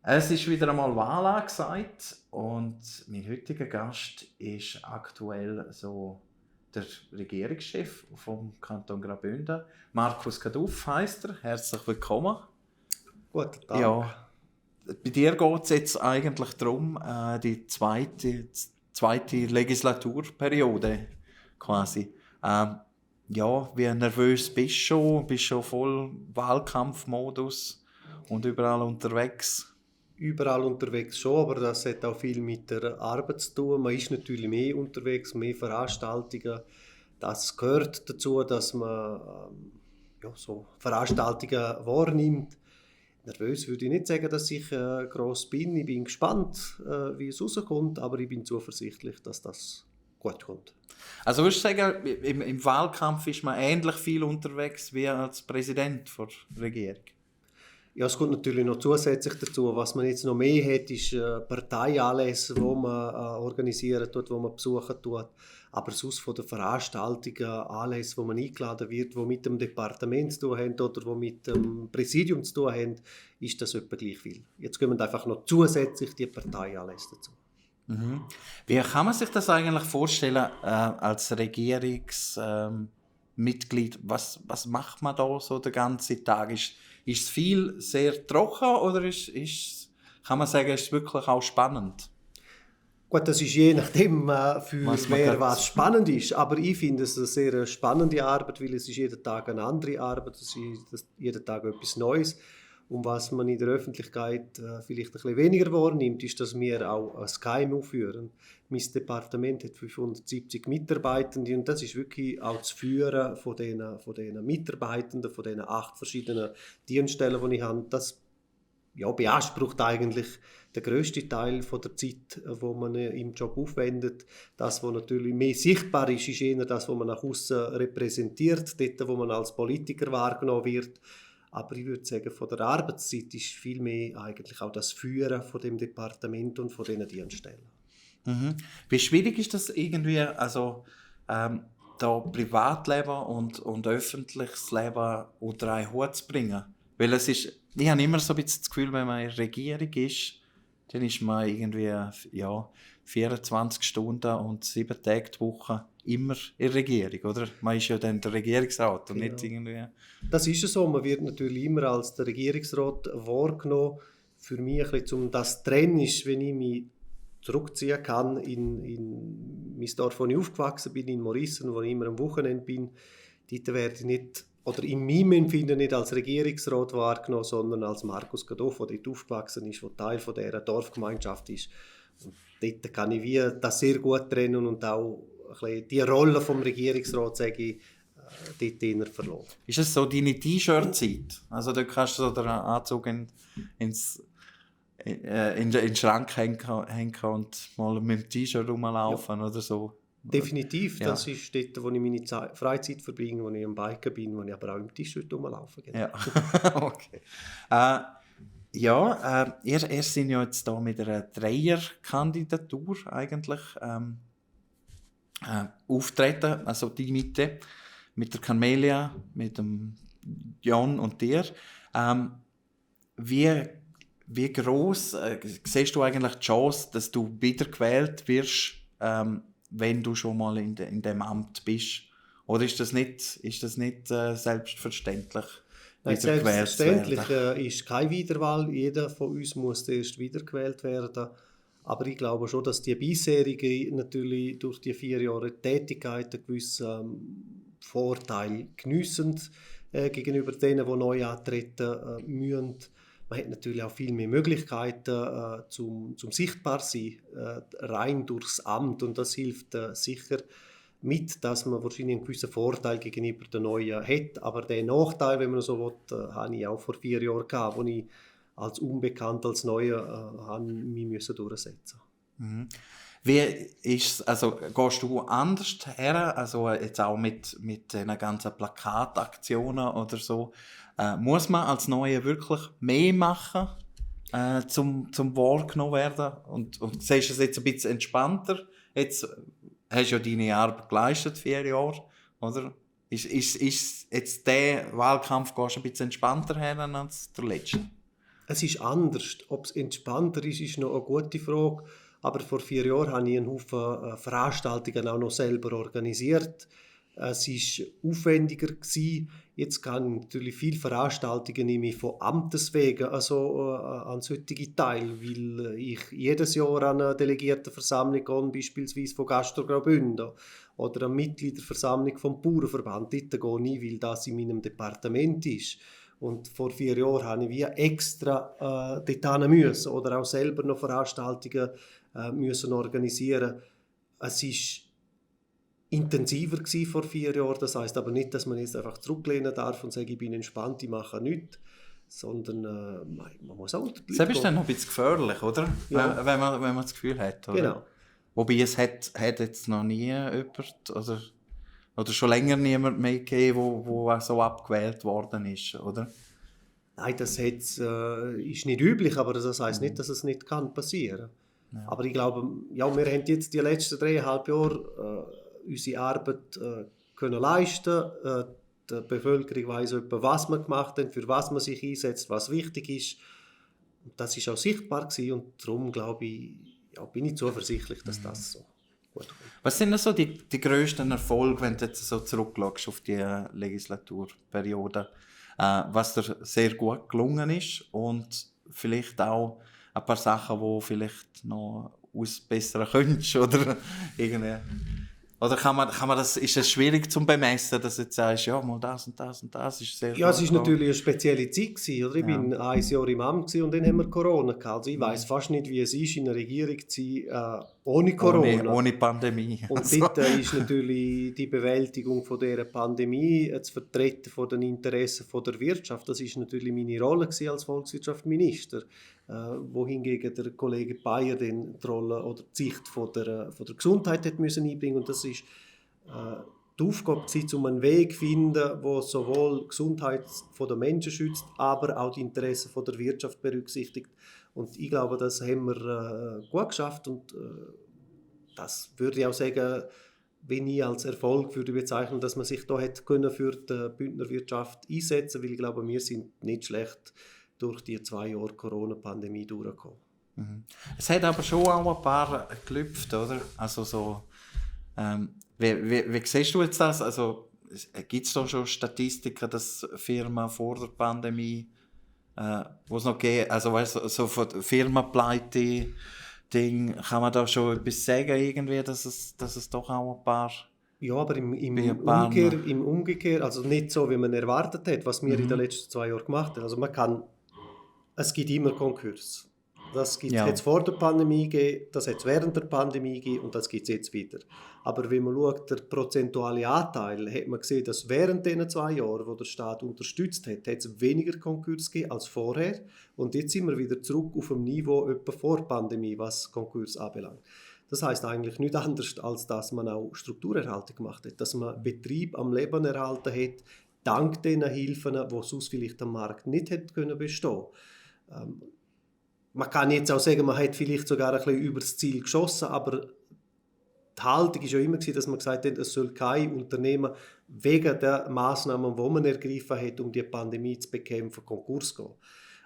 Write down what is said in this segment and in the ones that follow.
Es ist wieder einmal Wahl angesagt und mein heutiger Gast ist aktuell so der Regierungschef vom Kanton Graubünden. Markus Kaduff heisst er. Herzlich willkommen. Guten Tag. Ja, bei dir geht es jetzt eigentlich darum, die zweite Legislaturperiode quasi. Ja, wie nervös bist du schon? Bist schon voll Wahlkampfmodus und überall unterwegs? Überall unterwegs schon, aber das hat auch viel mit der Arbeit zu tun. Man ist natürlich mehr unterwegs, mehr Veranstaltungen. Das gehört dazu, dass man so Veranstaltungen wahrnimmt. Nervös würde ich nicht sagen, dass ich gross bin. Ich bin gespannt, wie es rauskommt, aber ich bin zuversichtlich, dass das gut kommt. Also würdest du sagen, im Wahlkampf ist man ähnlich viel unterwegs wie als Präsident der Regierung? Ja, es kommt natürlich noch zusätzlich dazu. Was man jetzt noch mehr hat, ist Parteianlässe, die man organisieren tut, die man besuchen tut. Aber sonst von den Veranstaltungen, Anlässe, wo man eingeladen wird, die mit dem Departement zu tun haben oder die mit dem Präsidium zu tun haben, ist das etwa gleich viel. Jetzt kommen einfach noch zusätzlich die Parteianlässe dazu. Mhm. Wie kann man sich das eigentlich vorstellen als Regierungsmitglied? Was macht man da so den ganzen Tag? Ist es viel sehr trocken oder kann man sagen, ist es wirklich auch spannend? Gut, das ist je nachdem, für was spannend ist. Aber ich finde es eine sehr spannende Arbeit, weil es ist jeden Tag eine andere Arbeit, es ist jeden Tag etwas Neues. Und was man in der Öffentlichkeit vielleicht ein bisschen weniger wahrnimmt, ist, dass wir auch ein KMU führen. Mein Departement hat 570 Mitarbeitende und das ist wirklich auch das Führen von diesen Mitarbeitenden, von diesen 8 verschiedenen Dienststellen, die ich habe. Das beansprucht eigentlich den grössten Teil von der Zeit, wo man im Job aufwendet. Das, was natürlich mehr sichtbar ist, ist eher das, was man nach außen repräsentiert, dort, wo man als Politiker wahrgenommen wird. Aber ich würde sagen, von der Arbeitszeit ist viel mehr eigentlich auch das Führen von dem Departement und von diesen Dienststellen. Mhm. Wie schwierig ist das irgendwie, also da Privatleben und öffentliches Leben unter einen Hut zu bringen? Weil ich habe immer so ein bisschen das Gefühl, wenn man in der Regierung ist, dann ist man irgendwie 24 Stunden und 7 Tage die Woche immer in der Regierung, oder? Man ist ja dann der Regierungsrat und nicht irgendwie... Das ist so. Man wird natürlich immer als der Regierungsrat wahrgenommen. Für mich ein bisschen das Trennen ist, wenn ich mich zurückziehen kann in mein Dorf, wo ich aufgewachsen bin, in Morissen, wo ich immer am Wochenende bin. Dort werde ich nicht, oder in meinem Empfinden nicht als Regierungsrat wahrgenommen, sondern als Markus Kaduff, der dort aufgewachsen ist, der Teil von dieser Dorfgemeinschaft ist. Und dort kann ich das sehr gut trennen und auch ein bisschen die Rolle vom Regierungsrat, sage ich, dort eher verloren. Ist es so deine T-Shirt-Zeit? Also da kannst du so den Anzug in den Schrank hängen und mal mit dem T-Shirt rumlaufen oder so? Definitiv, ja. Das ist dort, wo ich meine Freizeit verbringe, wo ich am Biken bin, wo ich aber auch im T-Shirt rumlaufe. Genau. Ja, okay. Ihr seid ja jetzt da mit einer Dreierkandidatur eigentlich auftreten, also die Mitte, mit der Carmelia, mit dem Jon und dir. Wie gross siehst du eigentlich die Chance, dass du wiedergewählt wirst, wenn du schon mal in dem Amt bist? Oder ist das nicht selbstverständlich? Nein, selbstverständlich ist keine Wiederwahl. Jeder von uns muss erst wiedergewählt werden. Aber ich glaube schon, dass die bisherigen natürlich durch die 4 Jahre Tätigkeit einen gewissen Vorteil geniessen gegenüber denen, die neu antreten müssen. Man hat natürlich auch viel mehr Möglichkeiten zum Sichtbarsein, rein durchs Amt. Und das hilft sicher mit, dass man wahrscheinlich einen gewissen Vorteil gegenüber den Neuen hat. Aber den Nachteil, wenn man so will, habe ich auch vor 4 Jahren gehabt, wo ich als Unbekannt, als Neuer mich durchsetzen musste. Mhm. Wie ist also gehst du anders her, also jetzt auch mit den ganzen Plakataktionen oder so? Muss man als Neuer wirklich mehr machen, zum wahrgenommen werden? Und siehst du es jetzt ein bisschen entspannter? Jetzt hast du ja deine Arbeit geleistet, 4 Jahre, oder? Ist jetzt der Wahlkampf ein bisschen entspannter her als der letzte? Es ist anders. Ob es entspannter ist noch eine gute Frage. Aber vor 4 Jahren habe ich einen Haufen Veranstaltungen auch noch selber organisiert. Es war aufwendiger gewesen. Jetzt kann ich natürlich viele Veranstaltungen nehme ich von Amtes wegen an solche Teil, weil ich jedes Jahr an eine Delegiertenversammlung gehe, beispielsweise von Gastro Graubünden oder eine Mitgliederversammlung vom Bauernverband. Dort gehe ich, weil das in meinem Departement ist. Und vor 4 Jahren habe ich wie extra dort hin müssen oder auch selber noch Veranstaltungen müssen organisieren. Es war intensiver gewesen vor 4 Jahren. Das heisst aber nicht, dass man jetzt einfach zurücklehnen darf und sagen, ich bin entspannt, ich mache nichts. Sondern man muss auch unter die Leute Das ist dann noch ein bisschen gefährlich, oder? Ja. Wenn man das Gefühl hat. Oder? Genau. Wobei es hat jetzt noch nie jemand, oder schon länger niemand mehr gegeben, wo so abgewählt worden ist, oder? Nein, das ist nicht üblich, aber das heisst nicht, dass es nicht passieren kann. Ja. Aber ich glaube, ja, wir haben jetzt die letzten 3,5 Jahre unsere Arbeit können leisten. Die Bevölkerung weiss etwa, was wir gemacht haben, für was man sich einsetzt, was wichtig ist. Und das war auch sichtbar gewesen, und darum glaube ich, ja, bin ich zuversichtlich, dass das so gut kommt. Was sind denn so die grössten Erfolge, wenn du jetzt so zurückschaust auf die Legislaturperiode, was dir sehr gut gelungen ist und vielleicht auch ein paar Sachen, die vielleicht noch ausbessern könntest oder irgendwie... Oder kann man das, ist es schwierig zu bemessen, dass du jetzt sagst, ja, mal das und das und das ist sehr... Ja, es war natürlich eine spezielle Zeit gewesen, oder? Ich war 1 Jahr im Amt und dann haben wir Corona gehabt. Also ich weiss fast nicht, wie es ist, in einer Regierung zu sein, ohne Corona. Ohne Pandemie. Und dort ist natürlich die Bewältigung von dieser Pandemie, das Vertreten von den Interessen von der Wirtschaft, das ist natürlich meine Rolle als Volkswirtschaftsminister. Wohingegen der Kollege Bayer die Rolle oder die Sicht von der Gesundheit hat müssen einbringen. Und das ist die Aufgabe gewesen, um einen Weg zu finden, der sowohl die Gesundheit der Menschen schützt, aber auch die Interessen von der Wirtschaft berücksichtigt. Und ich glaube, das haben wir gut geschafft, und das würde ich auch sagen, wenn ich als Erfolg würde bezeichnen, dass man sich da hätte können für die Bündner Wirtschaft einsetzen, weil ich glaube, wir sind nicht schlecht durch die 2 Jahre Corona-Pandemie durchgekommen. Mhm. Es hat aber schon auch ein paar gelüpft, oder? Also so, wie siehst du jetzt das? Also, gibt es da schon Statistiken, dass Firmen vor der Pandemie, wo es noch geht, also weißt du, so von Firmenpleite, Ding, kann man da schon etwas sagen, irgendwie, dass es doch auch ein paar... Ja, aber im Umkehr, also nicht so, wie man erwartet hat, was wir in den letzten 2 Jahren gemacht haben. Also es gibt immer Konkurs. Das gibt es jetzt vor der Pandemie gegeben, das hat es während der Pandemie gegeben und das gibt es jetzt wieder. Aber wenn man schaut, der prozentuale Anteil, hat man gesehen, dass während diesen 2 Jahren, wo der Staat unterstützt hat, hat es weniger Konkurs gegeben als vorher. Und jetzt sind wir wieder zurück auf dem Niveau etwa vor der Pandemie, was Konkurs anbelangt. Das heisst eigentlich nicht anders, als dass man auch Strukturerhaltung gemacht hat, dass man Betrieb am Leben erhalten hat, dank den Hilfen, die sonst vielleicht am Markt nicht hätte bestehen können. Man kann jetzt auch sagen, man hat vielleicht sogar ein bisschen über das Ziel geschossen, aber die Haltung war ja immer, dass man gesagt hat, es soll kein Unternehmen wegen der Massnahmen, die man ergriffen hat, um die Pandemie zu bekämpfen, Konkurs gehen.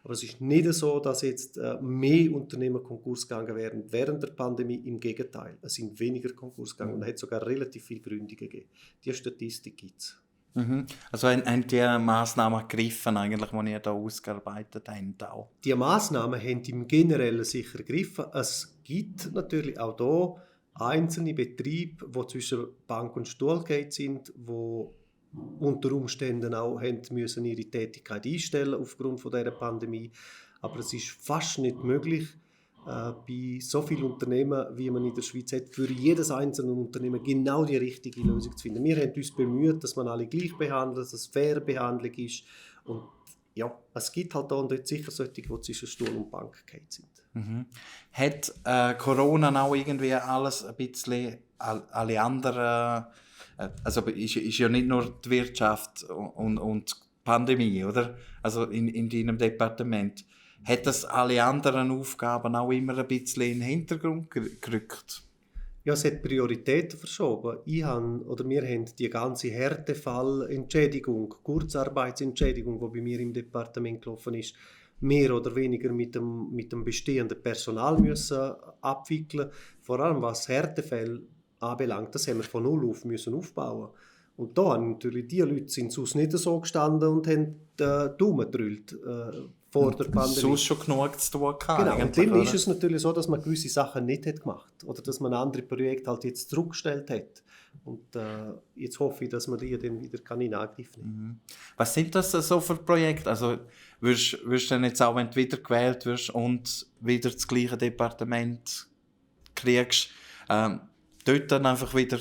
Aber es ist nicht so, dass jetzt mehr Unternehmen Konkurs gegangen wären während der Pandemie. Im Gegenteil, es sind weniger Konkurs gegangen und es hat sogar relativ viele Gründe gegeben. Die Statistik gibt es. Mhm. Also haben die Massnahmen gegriffen, eigentlich, die ihr da ausgearbeitet habt? Auch? Die Massnahmen haben im Generellen sicher gegriffen. Es gibt natürlich auch hier einzelne Betriebe, die zwischen Bank und Stuhl gegangen sind, die unter Umständen auch müssen ihre Tätigkeit einstellen aufgrund von dieser Pandemie. Aber es ist fast nicht möglich, bei so vielen Unternehmen, wie man in der Schweiz hat, für jedes einzelne Unternehmen genau die richtige Lösung zu finden. Wir haben uns bemüht, dass man alle gleich behandelt, dass es faire Behandlung ist. Und ja, es gibt halt da und dort sicher solche, die zwischen Stuhl und Bank gefallen sind. Mhm. Hat Corona auch irgendwie alles ein bisschen alle anderen... Also ist ja nicht nur die Wirtschaft und die Pandemie, oder? Also in deinem Departement. Hat das alle anderen Aufgaben auch immer ein bisschen in den Hintergrund gerückt? Ja, es hat Prioritäten verschoben. Wir haben die ganze Härtefallentschädigung, Kurzarbeitsentschädigung, die bei mir im Departement gelaufen ist, mehr oder weniger mit dem bestehenden Personal müssen abwickeln. Vor allem was Härtefälle anbelangt, das haben wir von null auf müssen aufbauen. Und da haben natürlich die Leute sind sonst nicht so gestanden und haben die Daumen gedrückt vor der Pandemie. Sonst schon genug zu tun gehabt. Genau, und dann ist es natürlich so, dass man gewisse Sachen nicht hat gemacht oder dass man andere Projekte halt jetzt zurückgestellt hat. Und jetzt hoffe ich, dass man die dann wieder in Angriff nehmen kann. Was sind das so für Projekte? Also wirst du dann jetzt auch, wenn du wieder gewählt wirst und wieder das gleiche Departement kriegst, dort dann einfach wieder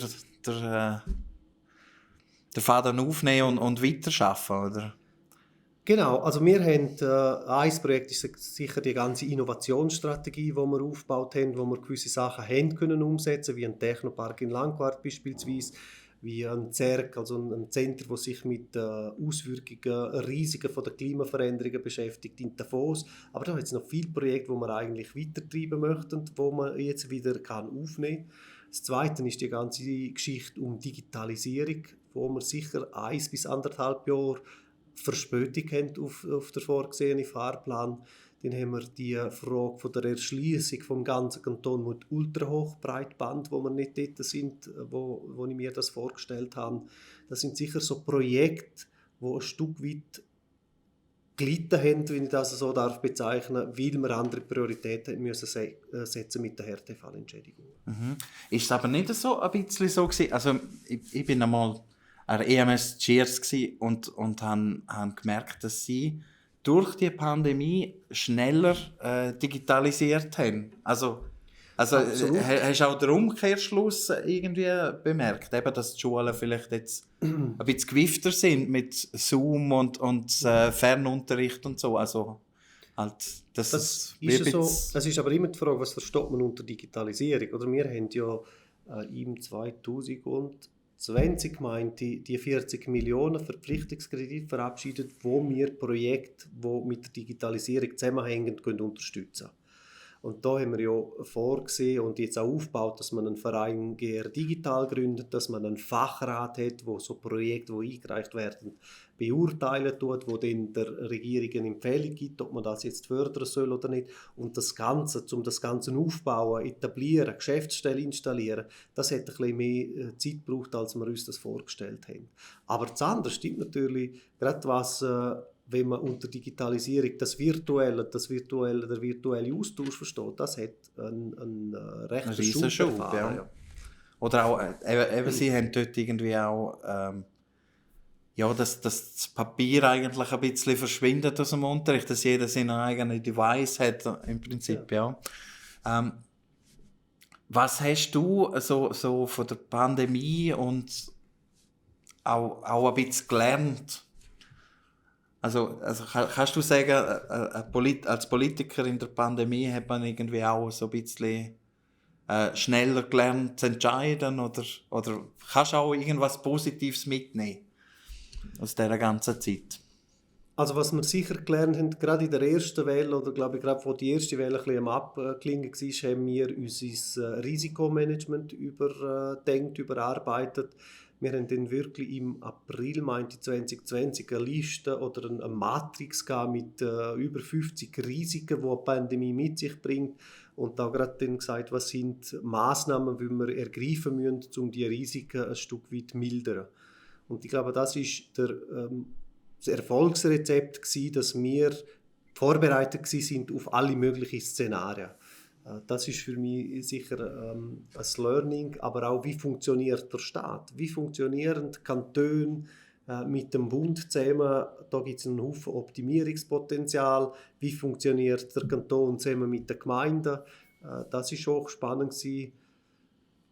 den Faden aufnehmen und weiterarbeiten, oder? Genau, also wir haben ein Projekt ist sicher die ganze Innovationsstrategie, die wir aufgebaut haben, wo wir gewisse Sachen haben können umsetzen, wie ein Technopark in Langquart beispielsweise, wie ein ZERC, also ein Zentrum, das sich mit Auswirkungen, Risiken von der Klimaveränderungen beschäftigt in Davos. Aber da hat es noch viele Projekte, die wir eigentlich weitertreiben möchten, die man jetzt wieder aufnehmen kann. Das Zweite ist die ganze Geschichte um Digitalisierung, wo wir sicher 1 bis 1,5 Jahre Verspätung haben auf der vorgesehenen Fahrplan. Dann haben wir die Frage von der Erschliessung vom ganzen Kanton mit Ultrahochbreitband, wo wir nicht dort sind, wo ich mir das vorgestellt habe. Das sind sicher so Projekte, die ein Stück weit gelitten haben, wenn ich das so bezeichnen darf, weil wir andere Prioritäten müssen setzen mit der Härtefallentschädigung. Ist es aber nicht so ein bisschen so gewesen? Also ich bin einmal an EMS Cheers und habe gemerkt, dass sie durch die Pandemie schneller digitalisiert haben. Also hast du auch den Umkehrschluss irgendwie bemerkt, eben, dass die Schulen vielleicht jetzt ein bisschen gewiefter sind mit Zoom und Fernunterricht und so. Also halt, das ist so. Es ist aber immer die Frage, was versteht man unter Digitalisierung? Oder wir haben ja im 2020 meinte die 40 Millionen Verpflichtungskredit verabschiedet, wo wir Projekte, die mit der Digitalisierung zusammenhängen, unterstützen können. Und da haben wir ja vorgesehen und jetzt auch aufgebaut, dass man einen Verein GR Digital gründet, dass man einen Fachrat hat, wo so Projekte, die eingereicht werden, beurteilen tut, wo dann der Regierung eine Empfehlung gibt, ob man das jetzt fördern soll oder nicht. Und das Ganze, um das Ganze aufbauen, etablieren, Geschäftsstellen installieren, das hat ein bisschen mehr Zeit gebraucht, als wir uns das vorgestellt haben. Aber das andere stimmt natürlich, gerade was wenn man unter Digitalisierung der virtuelle Austausch versteht, das hat einen rechten Schub erfahren. Ja. Oder auch, eben, sie haben dort irgendwie auch, dass das Papier eigentlich ein bisschen verschwindet aus dem Unterricht, dass jeder seine eigene Device hat, im Prinzip, ja. Was hast du so von der Pandemie und auch ein bisschen gelernt? Also kannst du sagen, als Politiker in der Pandemie hat man irgendwie auch so ein bisschen schneller gelernt zu entscheiden oder kannst du auch irgendwas Positives mitnehmen aus dieser ganzen Zeit? Also was wir sicher gelernt haben, gerade in der ersten Welle, oder glaube ich, gerade wo die erste Welle ein bisschen am Abklingen war, haben wir unser Risikomanagement überarbeitet. Wir haben dann wirklich im April 2020 eine Liste oder eine Matrix mit über 50 Risiken, die eine Pandemie mit sich bringt. Und da gerade dann gesagt, was sind Massnahmen, die wir ergreifen müssen, um diese Risiken ein Stück weit zu mildern. Und ich glaube, das ist das Erfolgsrezept gewesen, dass wir vorbereitet sind auf alle möglichen Szenarien. Das ist für mich sicher ein Learning, aber auch, wie funktioniert der Staat? Wie funktionieren die Kantone mit dem Bund zusammen? Da gibt es einen Haufen Optimierungspotenzial. Wie funktioniert der Kanton zusammen mit den Gemeinden? Das ist auch spannend gewesen.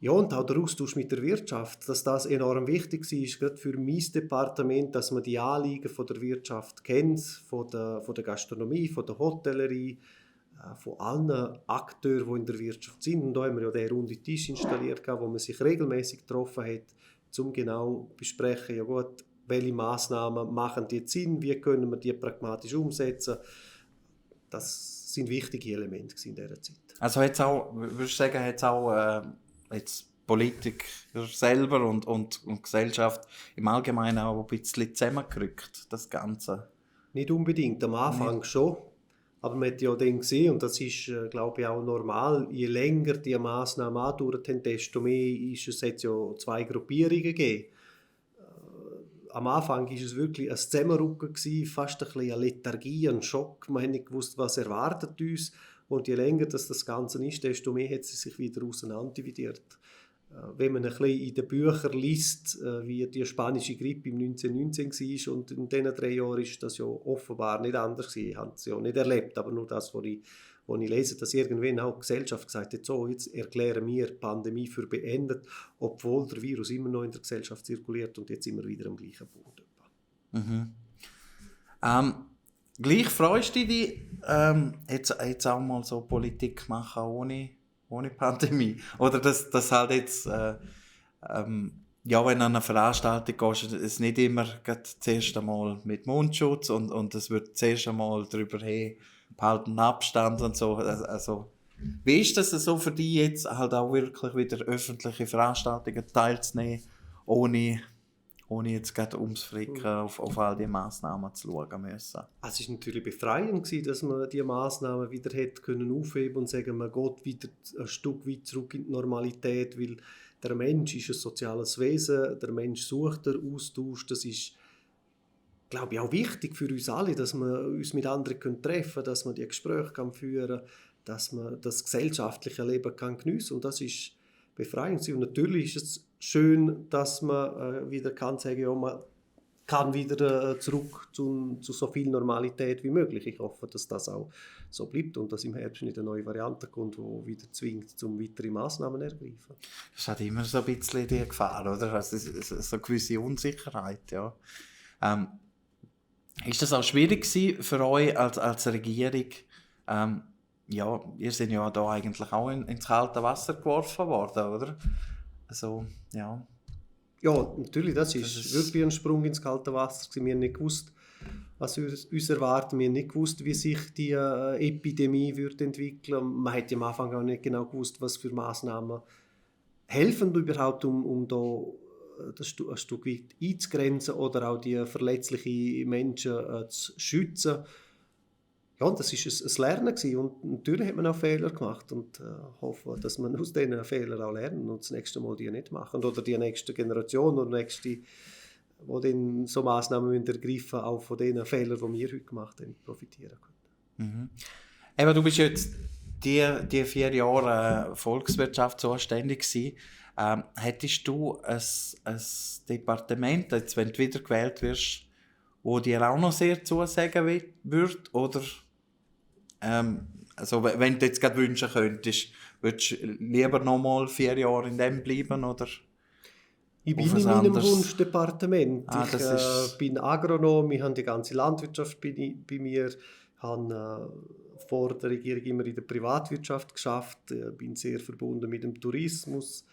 Ja, und auch der Austausch mit der Wirtschaft, dass das enorm wichtig ist, gerade für mein Departement, dass man die Anliegen von der Wirtschaft kennt, von der Gastronomie, von der Hotellerie, von allen Akteuren, die in der Wirtschaft sind. Und da haben wir ja den runden Tisch installiert, wo man sich regelmäßig getroffen hat, um genau zu besprechen, ja gut, welche Massnahmen machen die Sinn, wie können wir die pragmatisch umsetzen. Das sind wichtige Elemente in dieser Zeit. Also würdest du sagen, hat es auch jetzt Politiker selber und Gesellschaft im Allgemeinen auch ein bisschen zusammengerückt, das Ganze? Nicht unbedingt, am Anfang schon. Aber man hat ja dann gesehen, und das ist, glaube ich, auch normal, je länger die Massnahmen andauert haben, desto mehr hat es ja 2 Gruppierungen gegeben. Am Anfang war es wirklich ein Zusammenrücken, fast ein bisschen eine Lethargie, ein Schock. Man hat nicht gewusst, was erwartet uns. Und je länger das Ganze ist, desto mehr hat es sich wieder auseinanderdividiert. Wenn man ein bisschen in den Büchern liest, wie die spanische Grippe im 1919 war, und in diesen 3 Jahren ist das ja offenbar nicht anders gewesen. Ich habe es ja nicht erlebt, aber nur das, was ich lese, dass irgendwann auch die Gesellschaft gesagt hat, so, jetzt erklären wir die Pandemie für beendet, obwohl der Virus immer noch in der Gesellschaft zirkuliert und jetzt sind wir wieder am gleichen Punkt. Gleich freust du dich, jetzt auch mal so Politik machen ohne Pandemie? Oder dass halt jetzt, ja, wenn du an eine Veranstaltung gehst, es nicht immer das erste Mal mit Mundschutz und es wird das erste Mal darüber behalten Abstand und so. Also, wie ist das so für dich jetzt halt auch wirklich wieder öffentliche Veranstaltungen teilzunehmen, ohne jetzt gerade ums Fricken auf all die Massnahmen zu schauen müssen? Es war natürlich befreiend gewesen, dass man diese Massnahmen wieder hätte können aufheben und sagen, man geht wieder ein Stück weit zurück in die Normalität, weil der Mensch ist ein soziales Wesen, der Mensch sucht den Austausch, das ist, glaube ich, auch wichtig für uns alle, dass wir uns mit anderen treffen können, dass man die Gespräche führen kann, dass man das gesellschaftliche Leben geniessen kann. Und das ist befreiend. Und natürlich ist es schön, dass man wieder kann sagen, ja, man kann wieder zurück zu so viel Normalität wie möglich. Ich hoffe, dass das auch so bleibt und dass im Herbst nicht eine neue Variante kommt, die wieder zwingt, zum weitere Massnahmen zu ergreifen. Das hat immer so ein bisschen die Gefahr, oder? Also, so eine gewisse Unsicherheit, ja. Ist das auch schwierig gewesen für euch als Regierung? Ja, ihr seid ja da eigentlich auch ins kalte Wasser geworfen worden, oder? Also, ja. Ja, natürlich, das ist wirklich ein Sprung ins kalte Wasser. Wir haben nicht gewusst, was uns erwartet. Wir haben nicht gewusst, wie sich die Epidemie wird entwickeln. Man hat am Anfang auch nicht genau gewusst, was für Massnahmen helfen überhaupt, um da das ein Stück weit einzugrenzen oder auch die verletzlichen Menschen zu schützen. Ja, und das war ein Lernen gewesen. Und natürlich hat man auch Fehler gemacht und hoffe, dass man aus diesen Fehlern auch lernen und das nächste Mal die nicht machen. Oder die nächste Generation oder die nächste, die dann so Massnahmen ergreifen, auch von den Fehlern, die wir heute gemacht haben, profitieren können. Eben, du bist jetzt die 4 Jahre Volkswirtschaft zuständig gewesen. Hättest du ein Departement, jetzt, wenn du wieder gewählt wirst, wo dir auch noch sehr zusagen würde? Oder also, wenn du jetzt gerade wünschen könntest, würdest du lieber noch mal 4 Jahre in dem bleiben? Oder ich bin in meinem Wunschdepartement. Ich bin Agronom, ich habe die ganze Landwirtschaft bei mir. Ich habe vor der Regierung immer in der Privatwirtschaft geschafft, bin sehr verbunden mit dem Tourismus.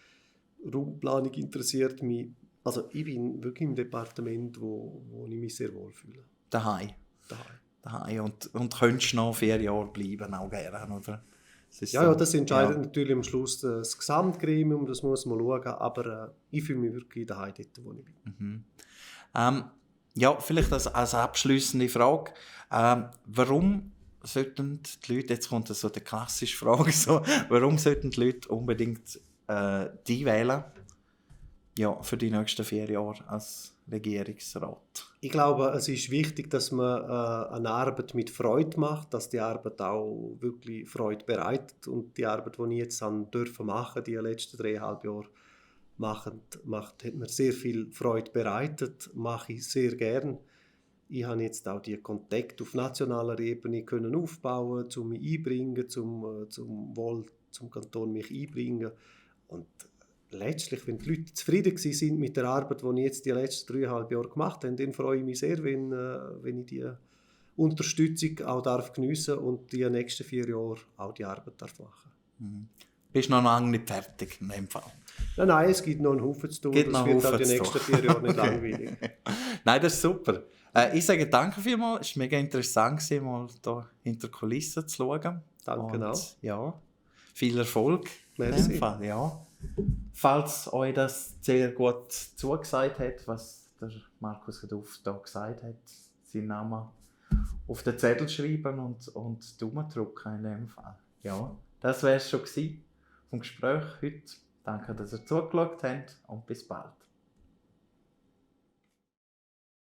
Raumplanung interessiert mich. Also ich bin wirklich im Departement, wo ich mich sehr wohl fühle. Daheim. Und könntest noch 4 Jahre bleiben, auch gerne, oder? Das entscheidet natürlich am Schluss das Gesamtgremium, das muss man schauen, aber ich fühle mich wirklich daheim dort, wo ich bin. Ja, vielleicht als abschliessende Frage, warum sollten die Leute, jetzt kommt so die klassische Frage, so, warum sollten die Leute unbedingt die wählen, ja, für die nächsten 4 Jahre als Regierungsrat? Ich glaube, es ist wichtig, dass man eine Arbeit mit Freude macht, dass die Arbeit auch wirklich Freude bereitet. Und die Arbeit, die ich jetzt machen durfte, die letzten 3,5 Jahre hat mir sehr viel Freude bereitet, mache ich sehr gern. Ich habe jetzt auch die Kontakte auf nationaler Ebene können aufbauen, um mich einbringen, zum Kanton mich einbringen. Und letztlich, wenn die Leute zufrieden sind mit der Arbeit, die ich jetzt die letzten 3,5 Jahre gemacht habe, dann freue ich mich sehr, wenn ich die Unterstützung auch geniessen darf und die nächsten 4 Jahre auch die Arbeit machen darf. Bist noch lange nicht fertig in dem Fall? Nein, es gibt noch einen Haufen zu tun. Das wird auch die nächsten 4 Jahre nicht langweilig. Nein, das ist super. Ich sage danke vielmals. Es war mega interessant, mal hier hinter die Kulissen zu schauen. Danke auch. Ja, viel Erfolg. Merci. In dem Fall, ja. Falls euch das sehr gut zugesagt hat, was der Markus Geduff da gesagt hat, sein Name auf den Zettel schreiben und Daumen drücken in dem Fall. Ja, das wäre es schon gewesen vom Gespräch heute. Danke, dass ihr zugeschaut habt und bis bald.